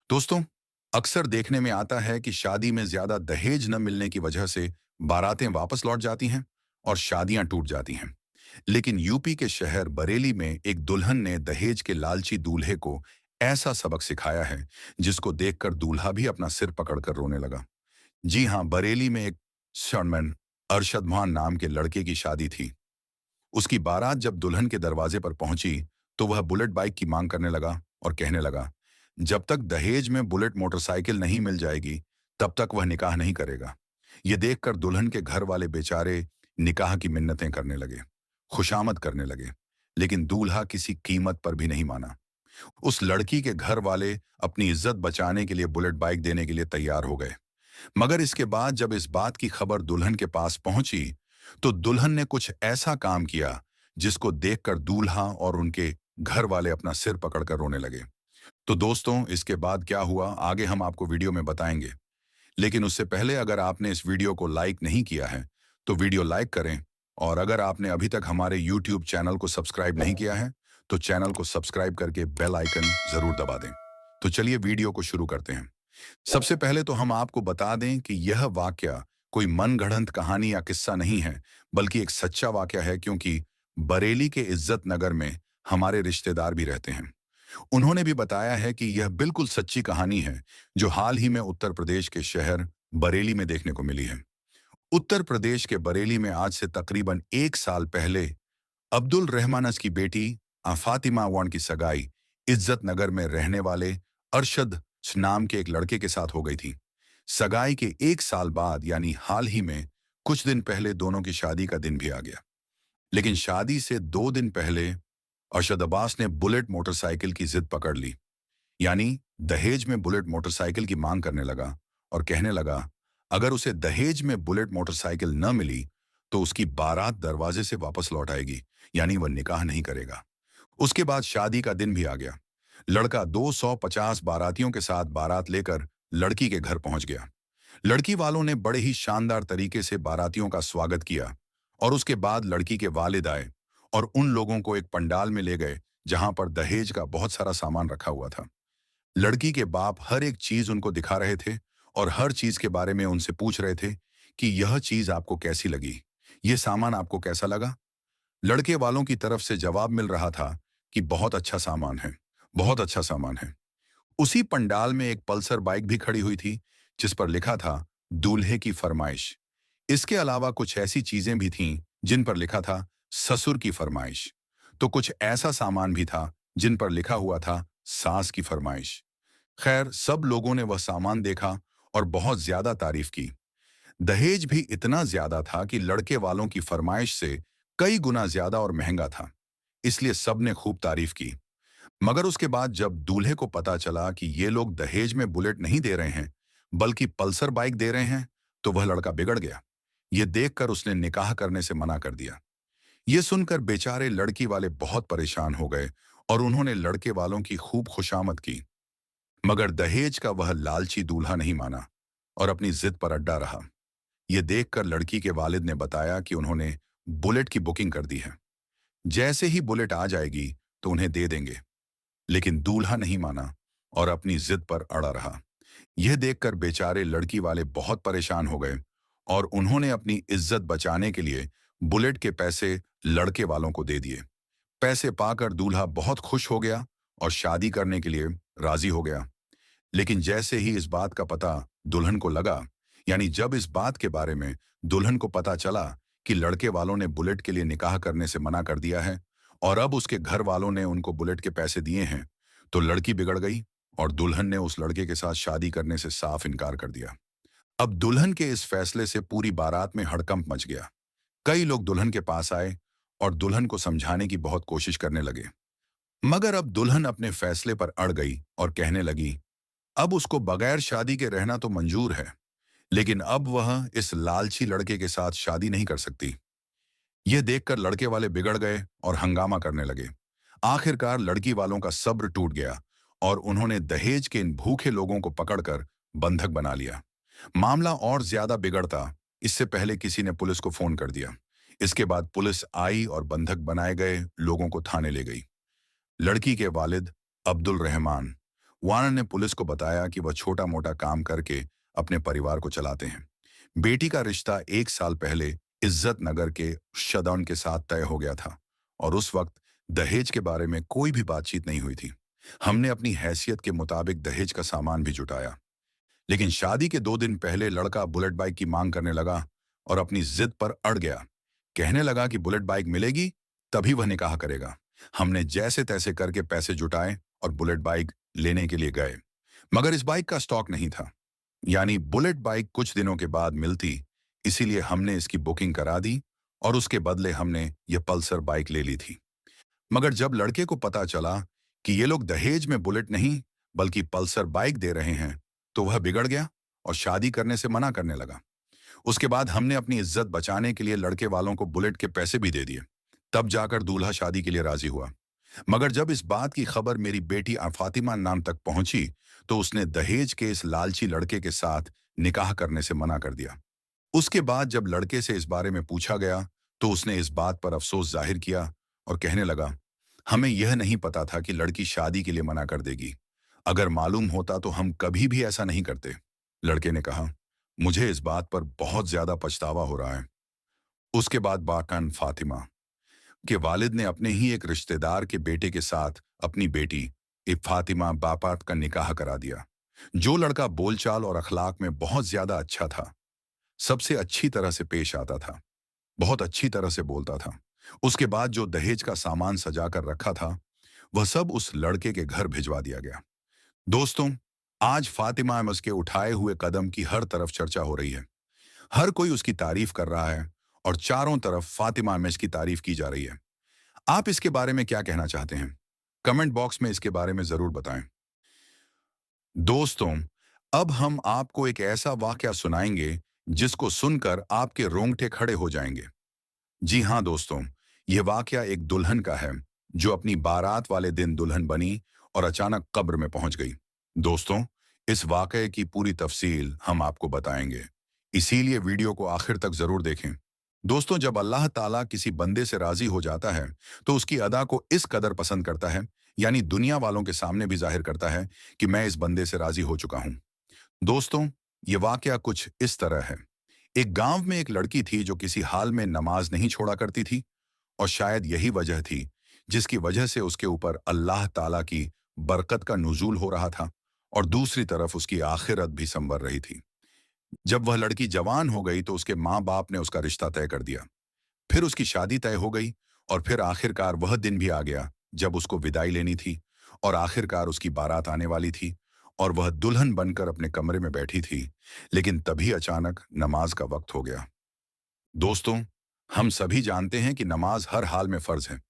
दोस्तों, अक्सर देखने में आता है कि शादी में ज्यादा दहेज न मिलने की वजह से बारातें वापस लौट जाती हैं और शादियां टूट जाती हैं। लेकिन यूपी के शहर बरेली में एक दुल्हन ने दहेज के लालची दूल्हे को ऐसा सबक सिखाया है जिसको देखकर दूल्हा भी अपना सिर पकड़कर रोने लगा। जी हाँ, बरेली में एक शर्मन अरशद मान नाम के लड़के की शादी थी। उसकी बारात जब दुल्हन के दरवाजे पर पहुंची तो वह बुलेट बाइक की मांग करने लगा और कहने लगा, जब तक दहेज में बुलेट मोटरसाइकिल नहीं मिल जाएगी तब तक वह निकाह नहीं करेगा। ये देखकर दुल्हन के घर वाले बेचारे निकाह की मिन्नतें करने लगे, खुशामद करने लगे, लेकिन दूल्हा किसी कीमत पर भी नहीं माना। उस लड़की के घर वाले अपनी इज्जत बचाने के लिए बुलेट बाइक देने के लिए तैयार हो गए। मगर इसके बाद जब इस बात की खबर दुल्हन के पास पहुंची तो दुल्हन ने कुछ ऐसा काम किया जिसको देखकर दूल्हा और उनके घर वाले अपना सिर पकड़कर रोने लगे। तो दोस्तों, इसके बाद क्या हुआ आगे हम आपको वीडियो में बताएंगे। लेकिन उससे पहले अगर आपने इस वीडियो को लाइक नहीं किया है तो वीडियो लाइक करें, और अगर आपने अभी तक हमारे यूट्यूब चैनल को सब्सक्राइब नहीं किया है तो चैनल को सब्सक्राइब करके बेल आइकन जरूर दबा दें। तो चलिए वीडियो को शुरू करते हैं। सबसे पहले तो हम आपको बता दें कि यह वाकया कोई मनगढ़ंत कहानी या किस्सा नहीं है, बल्कि एक सच्चा वाकया है, क्योंकि बरेली के इज्जत नगर में हमारे रिश्तेदार भी रहते हैं। उन्होंने भी बताया है कि यह बिल्कुल सच्ची कहानी है जो हाल ही में उत्तर प्रदेश के शहर बरेली में देखने को मिली है। उत्तर प्रदेश के बरेली में आज से तकरीबन 1 साल पहले अब्दुल रहमानस की बेटी फातिमा वान की सगाई इज्जत नगर में रहने वाले अरशद नाम के एक लड़के के साथ हो गई थी। सगाई के 1 साल बाद यानी हाल ही में कुछ दिन पहले दोनों की शादी का दिन भी आ गया। लेकिन शादी से 2 दिन पहले अरशद अब्बास ने बुलेट मोटरसाइकिल की जिद पकड़ ली, यानी दहेज में बुलेट मोटरसाइकिल की मांग करने लगा और कहने लगा अगर उसे दहेज में बुलेट मोटरसाइकिल न मिली तो उसकी बारात दरवाजे से वापस लौट आएगी, यानी वह निकाह नहीं करेगा। उसके बाद शादी का दिन भी आ गया। लड़का 250 बारातियों के साथ बारात लेकर लड़की के घर पहुंच गया। लड़की वालों ने बड़े ही शानदार तरीके से बारातियों का स्वागत किया और उसके बाद लड़की के वालिद आए और उन लोगों को एक पंडाल में ले गए जहां पर दहेज का बहुत सारा सामान रखा हुआ था। लड़की के बाप हर एक चीज उनको दिखा रहे थे और हर चीज के बारे में उनसे पूछ रहे थे कि यह चीज आपको कैसी लगी, यह सामान आपको कैसा लगा। लड़के वालों की तरफ से जवाब मिल रहा था कि बहुत अच्छा सामान है, बहुत अच्छा सामान है। उसी पंडाल में एक पल्सर बाइक भी खड़ी हुई थी जिस पर लिखा था दूल्हे की फरमाइश। इसके अलावा कुछ ऐसी चीजें भी थीं जिन पर लिखा था ससुर की फरमाइश। तो कुछ ऐसा सामान भी था जिन पर लिखा हुआ था सास की फरमाइश। खैर, सब लोगों ने वह सामान देखा और बहुत ज्यादा तारीफ की। दहेज भी इतना ज्यादा था कि लड़के वालों की फरमाइश से कई गुना ज्यादा और महंगा था, इसलिए सबने खूब तारीफ की। मगर उसके बाद जब दूल्हे को पता चला कि ये लोग दहेज में बुलेट नहीं दे रहे हैं बल्कि पल्सर बाइक दे रहे हैं, तो वह लड़का बिगड़ गया। ये देखकर उसने निकाह करने से मना कर दिया। ये सुनकर बेचारे लड़की वाले बहुत परेशान हो गए और उन्होंने लड़के वालों की खूब खुशामद की। मगर दहेज का वह लालची दूल्हा नहीं माना और अपनी जिद पर अड्डा रहा। ये देखकर लड़की के वालिद ने बताया कि उन्होंने बुलेट की बुकिंग कर दी है, जैसे ही बुलेट आ जाएगी तो उन्हें दे देंगे। लेकिन दूल्हा नहीं माना और अपनी जिद पर अड़ा रहा। यह देखकर बेचारे लड़की वाले बहुत परेशान हो गए और उन्होंने अपनी इज्जत बचाने के लिए बुलेट के पैसे लड़के वालों को दे दिए। पैसे पाकर दूल्हा बहुत खुश हो गया और शादी करने के लिए राजी हो गया। लेकिन जैसे ही इस बात का पता दुल्हन को लगा, यानी जब इस बात के बारे में दुल्हन को पता चला कि लड़के वालों ने बुलेट के लिए निकाह करने से मना कर दिया है और अब उसके घर वालों ने उनको बुलेट के पैसे दिए हैं, तो लड़की बिगड़ गई और दुल्हन ने उस लड़के के साथ शादी करने से साफ इनकार कर दिया। अब दुल्हन के इस फैसले से पूरी बारात में हड़कंप मच गया। कई लोग दुल्हन के पास आए और दुल्हन को समझाने की बहुत कोशिश करने लगे, मगर अब दुल्हन अपने फैसले पर अड़ गई और कहने लगी अब उसको बगैर शादी के रहना तो मंजूर है, लेकिन अब वह इस लालची लड़के के साथ शादी नहीं कर सकती। यह देखकर लड़के वाले बिगड़ गए और हंगामा करने लगे। आखिरकार लड़की वालों का सब्र टूट गया और उन्होंने दहेज के इन भूखे लोगों को पकड़कर बंधक बना लिया। मामला और ज्यादा बिगड़ता इससे पहले किसी ने पुलिस को फोन कर दिया। इसके बाद पुलिस आई और बंधक बनाए गए लोगों को थाने ले गई। लड़की के वालिद अब्दुल रहमान वार्नर ने पुलिस को बताया कि वह छोटा मोटा काम करके अपने परिवार को चलाते हैं। बेटी का रिश्ता 1 साल पहले इज्जत नगर के शदौन के साथ तय हो गया था और उस वक्त दहेज के बारे में कोई भी बातचीत नहीं हुई थी। हमने अपनी हैसियत के मुताबिक दहेज का सामान भी जुटाया। लेकिन शादी के 2 दिन पहले लड़का बुलेट बाइक की मांग करने लगा और अपनी जिद पर अड़ गया। कहने लगा कि बुलेट बाइक मिलेगी तभी वह निकाह करेगा। हमने जैसे तैसे करके पैसे जुटाए और बुलेट बाइक लेने के लिए गए, मगर इस बाइक का स्टॉक नहीं था। यानी बुलेट बाइक कुछ दिनों के बाद मिलती, इसीलिए हमने इसकी बुकिंग करा दी और उसके बदले हमने यह पल्सर बाइक ले ली थी। मगर जब लड़के को पता चला कि ये लोग दहेज में बुलेट नहीं बल्कि पल्सर बाइक दे रहे हैं, तो वह बिगड़ गया और शादी करने से मना करने लगा। उसके बाद हमने अपनी इज्जत बचाने के लिए लड़के वालों को बुलेट के पैसे भी दे दिए। तब जाकर दूल्हा शादी के लिए राजी हुआ। मगर जब इस बात की खबर मेरी बेटी फातिमा नाम तक पहुंची, तो उसने दहेज के इस लालची लड़के के साथ निकाह करने से मना कर दिया। उसके बाद जब लड़के से इस बारे में पूछा गया, तो उसने इस बात पर अफसोस जाहिर किया और कहने लगा, हमें यह नहीं पता था कि लड़की शादी के लिए मना कर देगी। अगर मालूम होता तो हम कभी भी ऐसा नहीं करते। लड़के ने कहा, मुझे इस बात पर बहुत ज्यादा पछतावा हो रहा है। उसके बाद बाकान फातिमा के वालिद ने अपने ही एक रिश्तेदार के बेटे के साथ अपनी बेटी फातिमा बापात का निकाह करा दिया। जो लड़का बोलचाल और अखलाक में बहुत ज्यादा अच्छा था, सबसे अच्छी तरह से पेश आता था, बहुत अच्छी तरह से बोलता था। उसके बाद जो दहेज का सामान सजा कर रखा था, वह सब उस लड़के के घर भिजवा दिया गया। दोस्तों, आज फातिमा अहमद के उठाए हुए कदम की हर तरफ चर्चा हो रही है। हर कोई उसकी तारीफ कर रहा है और चारों तरफ फातिमा अहमद की तारीफ की जा रही है। आप इसके बारे में क्या कहना चाहते हैं? कमेंट बॉक्स में इसके बारे में जरूर बताएं। दोस्तों, अब हम आपको एक ऐसा वाकया सुनाएंगे जिसको सुनकर आपके रोंगटे खड़े हो जाएंगे। जी हाँ दोस्तों, यह वाकया एक दुल्हन का है जो अपनी बारात वाले दिन दुल्हन बनी और अचानक कब्र में पहुंच गई। दोस्तों, इस वाकये की पूरी तफसील हम आपको बताएंगे, इसीलिए वीडियो को आखिर तक जरूर देखें। दोस्तों, जब अल्लाह ताला किसी बंदे से राजी हो जाता है तो उसकी अदा को इस कदर पसंद करता है, यानी दुनिया वालों के सामने भी जाहिर करता है कि मैं इस बंदे से राजी हो चुका हूं। दोस्तों, ये वाकया कुछ इस तरह है। एक गांव में एक लड़की थी जो किसी हाल में नमाज नहीं छोड़ा करती थी और शायद यही वजह थी जिसकी वजह से उसके ऊपर अल्लाह ताला की बरकत का नुज़ूल हो रहा था और दूसरी तरफ उसकी आखिरत भी संवर रही थी। जब वह लड़की जवान हो गई तो उसके माँ बाप ने उसका रिश्ता तय कर दिया। फिर उसकी शादी तय हो गई और फिर आखिरकार वह दिन भी आ गया जब उसको विदाई लेनी थी और आखिरकार उसकी बारात आने वाली थी और वह दुल्हन बनकर अपने कमरे में बैठी थी। लेकिन तभी अचानक नमाज का वक्त हो गया। दोस्तों, हम सभी जानते हैं कि नमाज हर हाल में फर्ज है।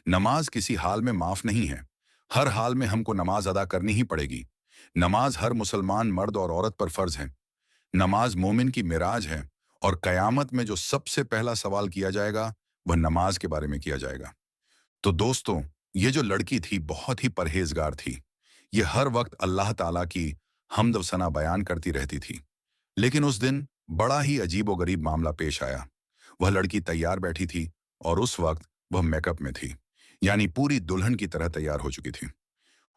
नमाज किसी हाल में माफ नहीं है। हर हाल में हमको नमाज अदा करनी ही पड़ेगी। नमाज हर मुसलमान मर्द और औरत पर फर्ज है। नमाज मोमिन की मिराज है और कयामत में जो सबसे पहला सवाल किया जाएगा वह नमाज के बारे में किया जाएगा। तो दोस्तों, ये जो लड़की थी बहुत ही परहेजगार थी। ये हर वक्त अल्लाह ताला की हम्द व सना बयान करती रहती थी। लेकिन उस दिन बड़ा ही अजीबोगरीब मामला पेश आया। वह लड़की तैयार बैठी थी और उस वक्त वह मेकअप में थी, यानी पूरी दुल्हन की तरह तैयार हो चुकी थी।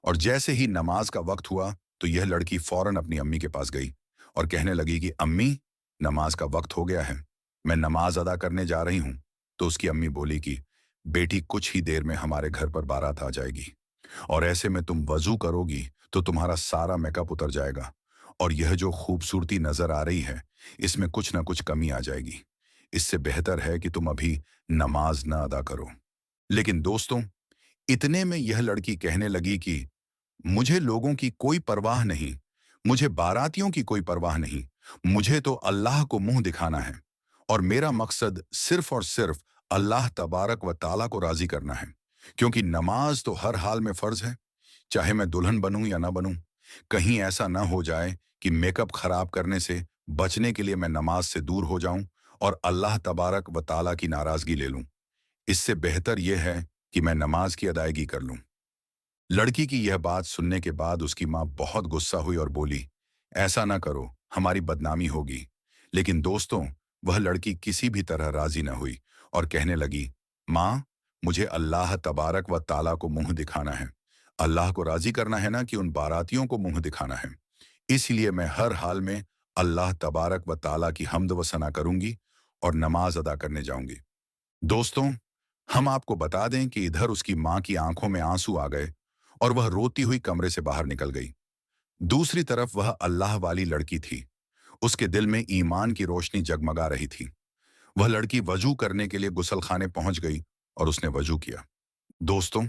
और जैसे ही नमाज का वक्त हुआ तो यह लड़की फौरन अपनी अम्मी के पास गई और कहने लगी कि अम्मी, नमाज का वक्त हो गया है, मैं नमाज अदा करने जा रही हूं। तो उसकी अम्मी बोली कि बेटी, कुछ ही देर में हमारे घर पर बारात आ जाएगी और ऐसे में तुम वजू करोगी तो तुम्हारा सारा मेकअप उतर जाएगा और यह जो खूबसूरती नजर आ रही है इसमें कुछ ना कुछ कमी आ जाएगी। इससे बेहतर है कि तुम अभी नमाज ना अदा करो। लेकिन दोस्तों, इतने में यह लड़की कहने लगी कि मुझे लोगों की कोई परवाह नहीं, मुझे बारातियों की कोई परवाह नहीं, मुझे तो अल्लाह को मुंह दिखाना है और मेरा मकसद सिर्फ और सिर्फ अल्लाह तबारक व ताला को राजी करना है, क्योंकि नमाज तो हर हाल में फर्ज है, चाहे मैं दुल्हन बनूं या ना बनूं। कहीं ऐसा ना हो जाए कि मेकअप खराब करने से बचने के लिए मैं नमाज से दूर हो जाऊं और अल्लाह तबारक व ताला की नाराजगी ले लूं। इससे बेहतर यह है कि मैं नमाज की अदायगी कर लूं। लड़की की यह बात सुनने के बाद उसकी माँ बहुत गुस्सा हुई और बोली, ऐसा ना करो, हमारी बदनामी होगी। लेकिन दोस्तों, वह लड़की किसी भी तरह राजी न हुई और कहने लगी, माँ, मुझे अल्लाह तबारक व ताला को मुंह दिखाना है, अल्लाह को राजी करना है ना कि उन बारातियों को मुंह दिखाना है। इसलिए मैं हर हाल में अल्लाह तबारक व ताला की हम्द व सना करूंगी और नमाज अदा करने जाऊंगी। दोस्तों, हम आपको बता दें कि इधर उसकी मां की आंखों में आंसू आ गए और वह रोती हुई कमरे से बाहर निकल गई। दूसरी तरफ वह अल्लाह वाली लड़की थी। उसके दिल में ईमान की रोशनी जगमगा रही थी। वह लड़की वजू करने के लिए गुसलखाने पहुंच गई और उसने वजू किया। दोस्तों,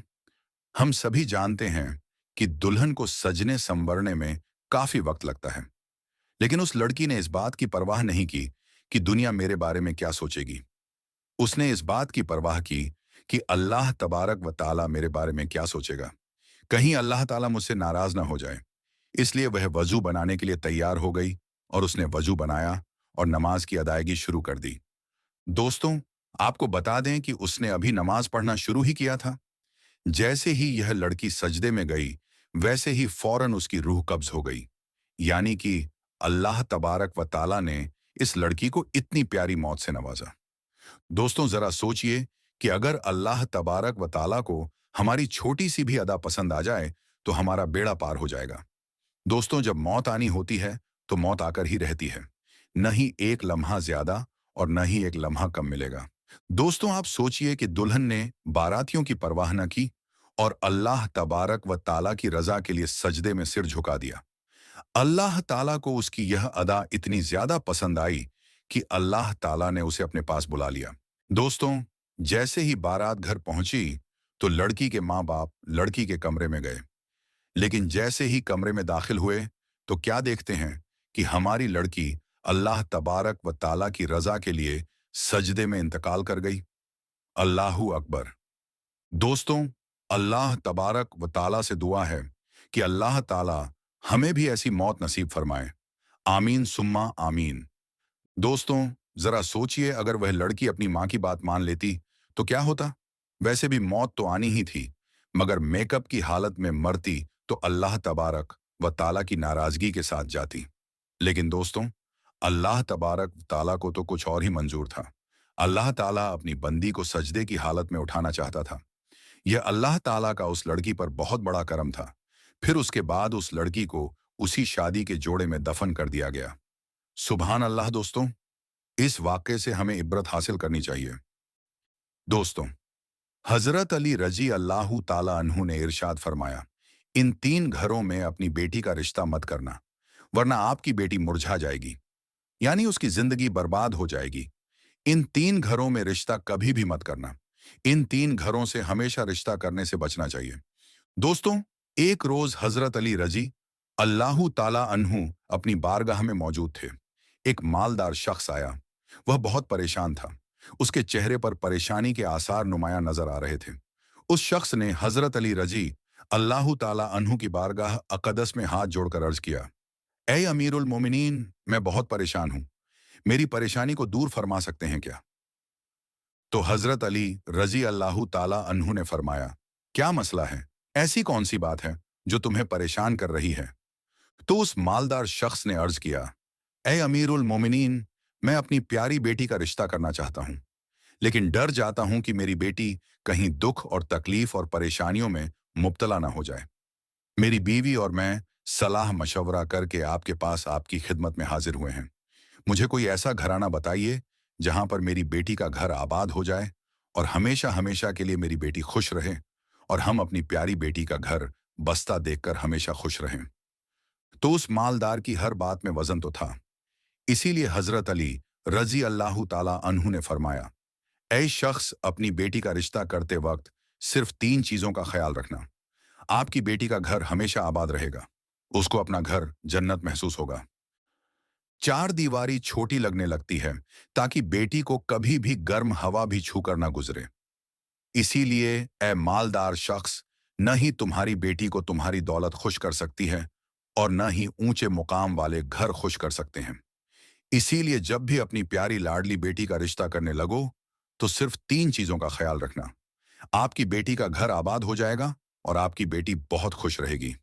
हम सभी जानते हैं कि दुल्हन को सजने संवरने में काफी वक्त लगता है, लेकिन उस लड़की ने इस बात की परवाह नहीं की कि दुनिया मेरे बारे में क्या सोचेगी। उसने इस बात की परवाह की कि अल्लाह तबारक व ताला मेरे बारे में क्या सोचेगा। कहीं अल्लाह ताला मुझसे नाराज ना हो जाए। इसलिए वह वजू बनाने के लिए तैयार हो गई और उसने वजू बनाया और नमाज की अदायगी शुरू कर दी। दोस्तों, आपको बता दें कि उसने अभी नमाज पढ़ना शुरू ही किया था। जैसे ही यह लड़की सजदे में गई, वैसे ही फौरन उसकी रूह कब्ज हो गई। यानी कि अल्लाह तबारक व ताला ने इस लड़की को इतनी प्यारी मौत से नवाजा। दोस्तों, जरा सोचिए कि अगर अल्लाह तबारक व ताला को हमारी छोटी सी भी अदा पसंद आ जाए, तो हमारा बेड़ा पार हो जाएगा। दोस्तों, जब मौत आनी होती है, तो मौत आकर ही रहती है। न ही एक लम्हा ज्यादा और न ही एक लम्हा कम मिलेगा। दोस्तों, आप सोचिए कि दुल्हन ने बारातियों की परवाह न की और अल्लाह तबारक व ताला की रजा के लिए सजदे में सिर झुका दिया। अल्लाह ताला को उसकी यह अदा इतनी ज्यादा पसंद आई कि अल्लाह ताला ने उसे अपने पास बुला लिया। दोस्तों, जैसे ही बारात घर पहुंची, तो लड़की के माँ बाप लड़की के कमरे में गए। लेकिन जैसे ही कमरे में दाखिल हुए, तो क्या देखते हैं कि हमारी लड़की अल्लाह तबारक व ताला की रजा के लिए सजदे में इंतकाल कर गई। अल्लाहू अकबर। दोस्तों, अल्लाह तबारक व ताला से दुआ है कि अल्लाह ताला हमें भी ऐसी मौत नसीब फरमाए। आमीन सुम्मा आमीन। दोस्तों, जरा सोचिए, अगर वह लड़की अपनी मां की बात मान लेती तो क्या होता। वैसे भी मौत तो आनी ही थी, मगर मेकअप की हालत में मरती तो अल्लाह तबारक व ताला की नाराजगी के साथ जाती। लेकिन दोस्तों, अल्लाह तबारक व ताला को तो कुछ और ही मंजूर था। अल्लाह ताला अपनी बंदी को सजदे की हालत में उठाना चाहता था। यह अल्लाह ताला का उस लड़की पर बहुत बड़ा करम था। फिर उसके बाद उस लड़की को उसी शादी के जोड़े में दफन कर दिया गया। सुभान अल्लाह। दोस्तों, इस वाक़े से हमें इब्रत हासिल करनी चाहिए। दोस्तों, हजरत अली रजी अल्लाहु ताला अन्हु ने इरशाद फरमाया, इन तीन घरों में अपनी बेटी का रिश्ता मत करना, वरना आपकी बेटी मुरझा जाएगी, यानी उसकी जिंदगी बर्बाद हो जाएगी। इन तीन घरों में रिश्ता कभी भी मत करना। इन तीन घरों से हमेशा रिश्ता करने से बचना चाहिए। दोस्तों, एक रोज हजरत अली रजी अल्लाहु ताला अन्हु अपनी बारगाह में मौजूद थे। एक मालदार शख्स आया। वह बहुत परेशान था। उसके चेहरे पर परेशानी के आसार नुमाया नजर आ रहे थे। उस शख्स ने हजरत अली रजी अल्लाहु ताला अन्हु की बारगाह अकदस में हाथ जोड़कर अर्ज किया, ए अमीरुल मोमिनीन, मैं बहुत परेशान हूं। मेरी परेशानी को दूर फरमा सकते हैं क्या? तो हजरत अली रजी अल्लाहु ताला अन्हु ने फरमाया, क्या मसला है? ऐसी कौन सी बात है जो तुम्हें परेशान कर रही है? तो उस मालदार शख्स ने अर्ज किया, ए अमीरुल मोमिनीन, मैं अपनी प्यारी बेटी का रिश्ता करना चाहता हूं, लेकिन डर जाता हूं कि मेरी बेटी कहीं दुख और तकलीफ और परेशानियों में मुब्तला ना हो जाए। मेरी बीवी और मैं सलाह मशवरा करके आपके पास आपकी खिदमत में हाजिर हुए हैं। मुझे कोई ऐसा घराना बताइए जहां पर मेरी बेटी का घर आबाद हो जाए और हमेशा हमेशा के लिए मेरी बेटी खुश रहे और हम अपनी प्यारी बेटी का घर बसता देखकर हमेशा खुश रहें। तो उस मालदार की हर बात में वजन तो था। इसीलिए हजरत अली रजी अल्लाहु ताला अन्हु ने फरमाया, ऐ शख्स, अपनी बेटी का रिश्ता करते वक्त सिर्फ तीन चीजों का ख्याल रखना। आपकी बेटी का घर हमेशा आबाद रहेगा। उसको अपना घर जन्नत महसूस होगा। चार दीवारी छोटी लगने लगती है ताकि बेटी को कभी भी गर्म हवा भी छूकर ना गुजरे। इसीलिए ए मालदार शख्स, न ही तुम्हारी बेटी को तुम्हारी दौलत खुश कर सकती है और न ही ऊंचे मुकाम वाले घर खुश कर सकते हैं। इसीलिए जब भी अपनी प्यारी लाडली बेटी का रिश्ता करने लगो, तो सिर्फ तीन चीजों का ख्याल रखना। आपकी बेटी का घर आबाद हो जाएगा और आपकी बेटी बहुत खुश रहेगी।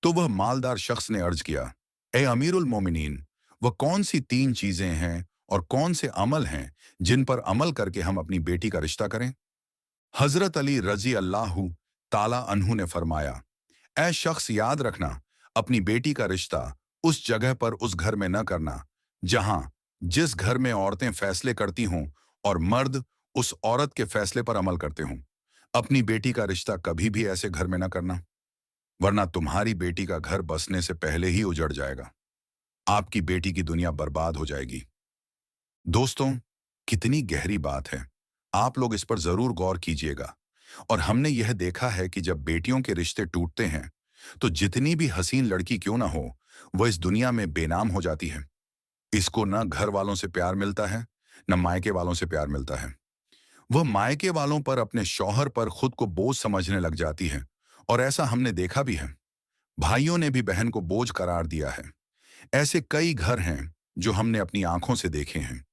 तो वह मालदार शख्स ने अर्ज किया, ए अमीरुल मोमिनीन, वह कौन सी तीन चीजें हैं और कौन से अमल हैं जिन पर अमल करके हम अपनी बेटी का रिश्ता करें? हजरत अली रजी अल्लाहु ताला अन्हु ने फरमाया, ऐ शख्स याद रखना, अपनी बेटी का रिश्ता उस जगह पर उस घर में न करना जहां जिस घर में औरतें फैसले करती हों और मर्द उस औरत के फैसले पर अमल करते हों। अपनी बेटी का रिश्ता कभी भी ऐसे घर में न करना, वरना तुम्हारी बेटी का घर बसने से पहले ही उजड़ जाएगा। आपकी बेटी की दुनिया बर्बाद हो जाएगी। दोस्तों, कितनी गहरी बात है। आप लोग इस पर जरूर गौर कीजिएगा। और हमने यह देखा है कि जब बेटियों के रिश्ते टूटते हैं, तो जितनी भी हसीन लड़की क्यों ना हो, वह इस दुनिया में बेनाम हो जाती है। इसको न घर वालों से प्यार मिलता है, न मायके वालों से प्यार मिलता है। वह मायके वालों पर, अपने शौहर पर खुद को बोझ समझने लग जाती है। और ऐसा हमने देखा भी है। भाइयों ने भी बहन को बोझ करार दिया है। ऐसे कई घर हैं जो हमने अपनी आंखों से देखे हैं।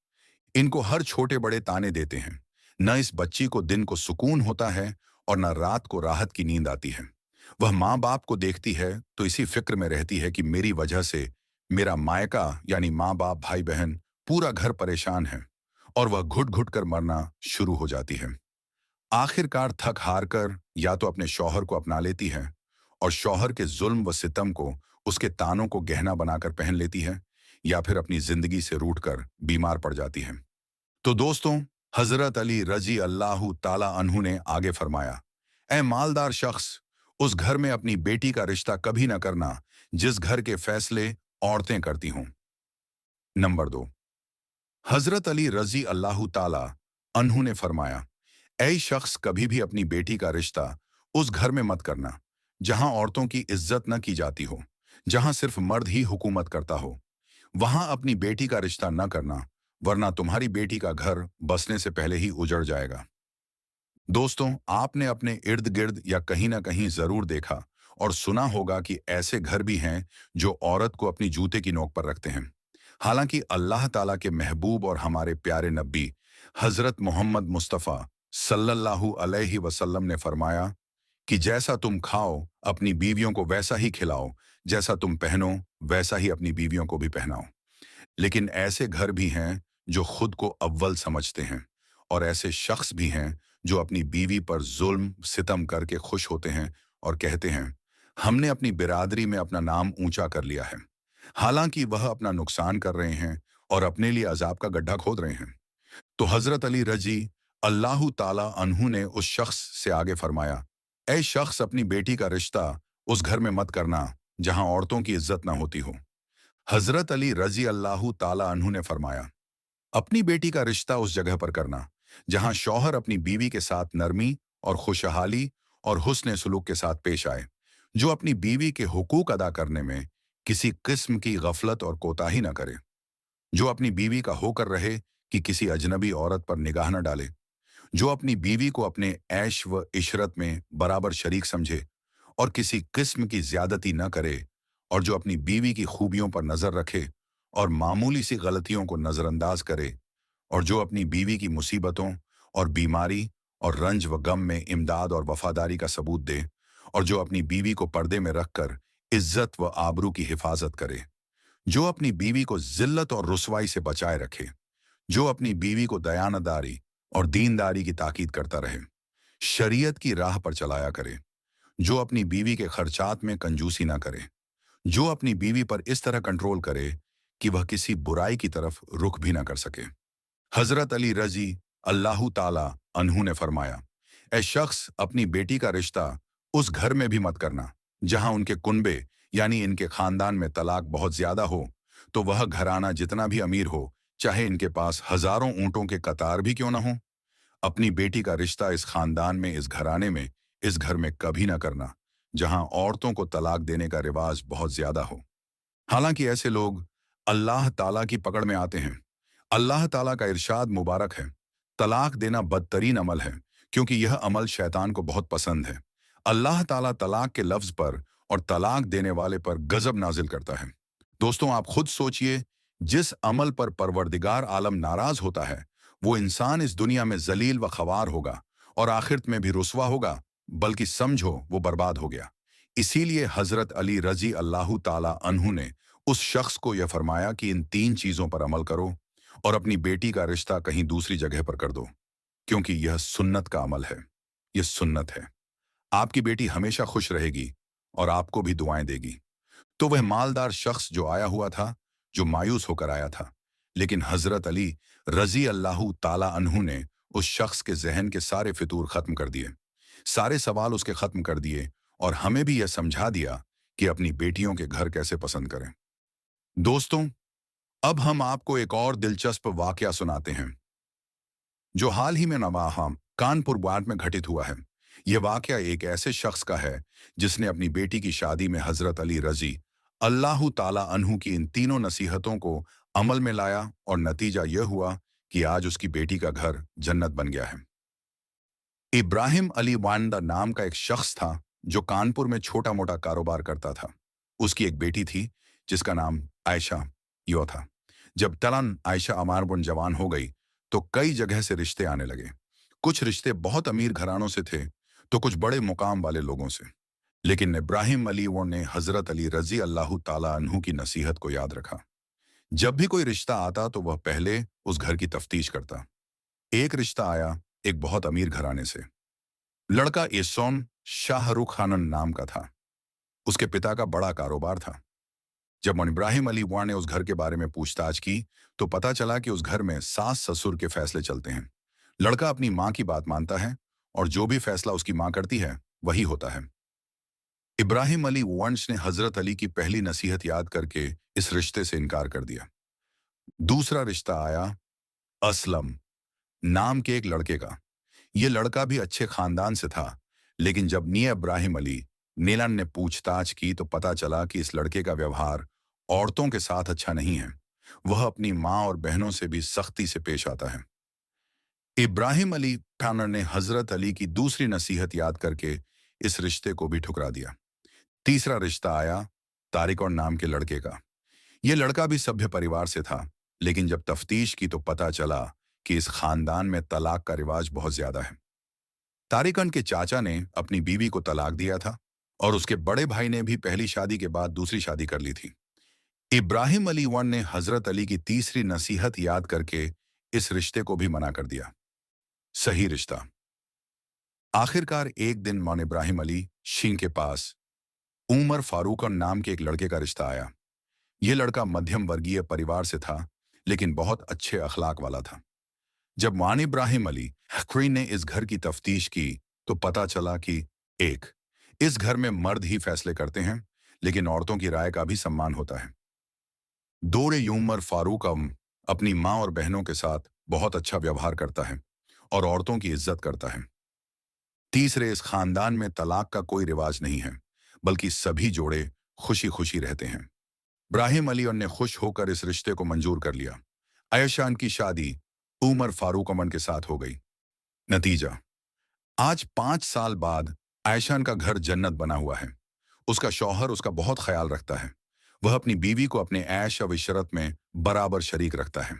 इनको हर छोटे बड़े ताने देते हैं। न इस बच्ची को दिन को सुकून होता है और न रात को राहत की नींद आती है। वह माँ बाप को देखती है तो इसी फिक्र में रहती है कि मेरी वजह से मेरा मायका यानी माँ बाप भाई बहन पूरा घर परेशान है। और वह घुट घुट कर मरना शुरू हो जाती है। आखिरकार थक हार कर या तो अपने शौहर को अपना लेती है और शौहर के जुल्म व सितम को, उसके तानों को गहना बनाकर पहन लेती है, या फिर अपनी जिंदगी से रूठकर बीमार पड़ जाती है। तो दोस्तों, हजरत अली रजी अल्लाहु ताला अन्हु ने आगे फरमाया, ऐ मालदार शख्स, उस घर में अपनी बेटी का रिश्ता कभी न करना जिस घर के फैसले औरतें करती हों। नंबर 2, हजरत अली रजी अल्लाहु ताला अन्हु ने फरमाया, ऐ शख्स, कभी भी अपनी बेटी का रिश्ता उस घर में मत करना जहां औरतों की इज्जत न की जाती हो, जहां सिर्फ मर्द ही हुकूमत करता हो। वहां अपनी बेटी का रिश्ता न करना, वरना तुम्हारी बेटी का घर बसने से पहले ही उजड़ जाएगा। दोस्तों, आपने अपने इर्द गिर्द या कहीं ना कहीं जरूर देखा और सुना होगा कि ऐसे घर भी हैं जो औरत को अपनी जूते की नोक पर रखते हैं। हालांकि अल्लाह ताला के महबूब और हमारे प्यारे नबी हजरत मोहम्मद मुस्तफ़ा सल्लल्लाहु अलैहि वसल्लम ने फरमाया कि जैसा तुम खाओ अपनी बीवियों को वैसा ही खिलाओ, जैसा तुम पहनो वैसा ही अपनी बीवियों को भी पहनाओ। लेकिन ऐसे घर भी हैं जो खुद को अव्वल समझते हैं, और ऐसे शख्स भी हैं जो अपनी बीवी पर जुल्म सितम करके खुश होते हैं और कहते हैं, हमने अपनी बिरादरी में अपना नाम ऊंचा कर लिया है। हालांकि वह अपना नुकसान कर रहे हैं और अपने लिए अजाब का गड्ढा खोद रहे हैं। तो हजरत अली रजी अल्लाह ताला अन्हु ने उस शख्स से आगे फरमाया, ऐ शख्स, अपनी बेटी का रिश्ता उस घर में मत करना जहां औरतों की इज्जत ना होती हो। हजरत अली रजी अल्लाह ताला अन्हु ने फरमाया, अपनी बेटी का रिश्ता उस जगह पर करना जहां शौहर अपनी बीवी के साथ नरमी और खुशहाली और हुस्न सुलूक के साथ पेश आए, जो अपनी बीवी के हुकूक अदा करने में किसी किस्म की गफलत और कोताही न करे, जो अपनी बीवी का होकर रहे कि किसी अजनबी औरत पर निगाह न डाले, जो अपनी बीवी को अपने ऐश व इशरत में बराबर शरीक समझे और किसी किस्म की ज्यादती न करे, और जो अपनी बीवी की खूबियों पर नजर रखे और मामूली सी गलतियों को नजरअंदाज करे, और जो अपनी बीवी की मुसीबतों और बीमारी और रंज व गम में इमदाद और वफादारी का सबूत दे, और जो अपनी बीवी को पर्दे में रखकर इज्जत व आबरू की हिफाजत करे, जो अपनी बीवी को जिल्लत और रुसवाई से बचाए रखे, जो अपनी बीवी को दयानतदारी और दीनदारी की ताकीद करता रहे, शरीयत की राह पर चलाया करे, जो अपनी बीवी के खर्चात में कंजूसी ना करे, जो अपनी बीवी पर इस तरह कंट्रोल करे कि वह किसी बुराई की तरफ रुख भी ना कर सके। हजरत अली रजी अल्लाह ताला अन्हु ने फरमाया, ऐ शख्स, अपनी बेटी का रिश्ता उस घर में भी मत करना जहां उनके कुनबे यानी इनके खानदान में तलाक बहुत ज्यादा हो, तो वह घराना जितना भी अमीर हो, चाहे इनके पास हजारों ऊंटों के कतार भी क्यों ना हो, अपनी बेटी का रिश्ता इस खानदान में, इस घराने में, इस घर में कभी ना करना जहां औरतों को तलाक देने का रिवाज बहुत ज्यादा हो। हालांकि ऐसे लोग अल्लाह ताला की पकड़ में आते हैं। अल्लाह ताला का इरशाद मुबारक है, तलाक देना बदतरीन अमल है, क्योंकि यह अमल शैतान को बहुत पसंद है। अल्लाह ताला तलाक के लफ्ज पर और तलाक देने वाले पर गजब नाजिल करता है। दोस्तों, आप खुद सोचिए, जिस अमल पर परवरदिगार आलम नाराज होता है, वो इंसान इस दुनिया में जलील व खवार होगा और आखिरत में भी रुसवा होगा, बल्कि समझो वो बर्बाद हो गया। इसीलिए हजरत अली रजी अल्लाह ताला अन्हु ने उस शख्स को यह फरमाया कि इन 3 चीजों पर अमल करो और अपनी बेटी का रिश्ता कहीं दूसरी जगह पर कर दो, क्योंकि यह सुन्नत का अमल है। यह सुन्नत है। आपकी बेटी हमेशा खुश रहेगी और आपको भी दुआएं देगी। तो वह मालदार शख्स जो आया हुआ था, जो मायूस होकर आया था, लेकिन हजरत अली रजी अल्लाह ताला अन्हु ने उस शख्स के जहन के सारे फितूर खत्म कर दिए, सारे सवाल उसके खत्म कर दिए और हमें भी यह समझा दिया कि अपनी बेटियों के घर कैसे पसंद करें। दोस्तों, अब हम आपको एक और दिलचस्प वाकया सुनाते हैं जो हाल ही में नवाहा कानपुर ग्वाट में घटित हुआ है। यह वाकया एक ऐसे शख्स का है जिसने अपनी बेटी की शादी में हजरत अली रजी अल्लाह ताला अन्हु की इन तीनों नसीहतों को अमल में लाया और नतीजा यह हुआ कि आज उसकी बेटी का घर जन्नत बन गया है। इब्राहिम अली वांडा नाम का एक शख्स था जो कानपुर में छोटा मोटा कारोबार करता था। उसकी एक बेटी थी जिसका नाम आयशा यो था। जब तलन आयशा अमारबुन जवान हो गई तो कई जगह से रिश्ते आने लगे। कुछ रिश्ते बहुत अमीर घरानों से थे तो कुछ बड़े मुकाम वाले लोगों से। लेकिन इब्राहिम अली वो ने हजरत अली रजी अल्लाह ताला अन्हु की नसीहत को याद रखा। जब भी कोई रिश्ता आता तो वह पहले उस घर की तफ्तीश करता। एक रिश्ता आया एक बहुत अमीर घराने से। लड़का एसोन शाहरुख खानन नाम का था। उसके पिता का बड़ा कारोबार था। जब इब्राहिम अली वां ने उस घर के बारे में पूछताछ की तो पता चला कि उस घर में सास ससुर के फैसले चलते हैं। लड़का अपनी माँ की बात मानता है और जो भी फैसला उसकी माँ करती है वही होता है। इब्राहिम अली वंश ने हजरत अली की पहली नसीहत याद करके इस रिश्ते से इनकार कर दिया। दूसरा रिश्ता आया असलम नाम के एक लड़के का। यह लड़का भी अच्छे खानदान से था, लेकिन जब मियां इब्राहिम अली नीलन ने पूछताछ की तो पता चला कि इस लड़के का व्यवहार औरतों के साथ अच्छा नहीं है। वह अपनी माँ और बहनों से भी सख्ती से पेश आता है। इब्राहिम अली खानर ने हजरत अली की दूसरी नसीहत याद करके इस रिश्ते को भी ठुकरा दिया। तीसरा रिश्ता आया तारिक और नाम के लड़के का। यह लड़का भी सभ्य परिवार से था, लेकिन जब तफ्तीश की तो पता चला कि इस खानदान में तलाक का रिवाज बहुत ज्यादा है। तारिकन के चाचा ने अपनी बीवी को तलाक दिया था और उसके बड़े भाई ने भी पहली शादी के बाद दूसरी शादी कर ली थी। इब्राहिम अली वन ने हजरत अली की तीसरी नसीहत याद करके इस रिश्ते को भी मना कर दिया। सही रिश्ता। आखिरकार एक दिन मौन इब्राहिम अली शीं के पास उमर फारूक नाम के एक लड़के का रिश्ता आया। यह लड़का मध्यम वर्गीय परिवार से था, लेकिन बहुत अच्छे अखलाक वाला था। जब मान इब्राहिम अली हक्री ने इस घर की तफ्तीश की तो पता चला कि एक, इस घर में मर्द ही फैसले करते हैं, लेकिन औरतों की राय का भी सम्मान होता है। दो, उमर फारूक अपनी माँ और बहनों के साथ बहुत अच्छा व्यवहार करता है और औरतों की इज्जत करता है। तीसरे, इस खानदान में तलाक का कोई रिवाज नहीं है, बल्कि सभी जोड़े खुशी खुशी रहते हैं। इब्राहिम अली ने खुश होकर इस रिश्ते को मंजूर कर लिया। आयशान की शादी उमर फारूक अमन के साथ हो गई। नतीजा, आज 5 साल बाद आयशान का घर जन्नत बना हुआ है। उसका शौहर उसका बहुत ख्याल रखता है। वह अपनी बीवी को अपने ऐश और इशरत में बराबर शरीक रखता है।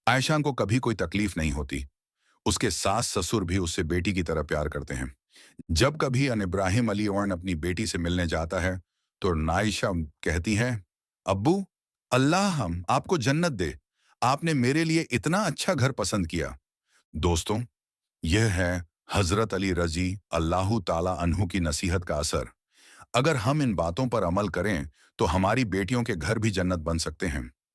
आयशान को कभी कोई तकलीफ नहीं होती। उसके सास ससुर भी उससे बेटी की तरह प्यार करते हैं। जब कभी इब्राहिम अली और अपनी बेटी से मिलने जाता है तो नाइशा कहती है, अब्बू, अल्लाह हम आपको जन्नत दे, आपने मेरे लिए इतना अच्छा घर पसंद किया। दोस्तों, यह है हजरत अली रजी अल्लाह ताला अन्हु की नसीहत का असर। अगर हम इन बातों पर अमल करें तो हमारी बेटियों के घर भी जन्नत बन सकते हैं।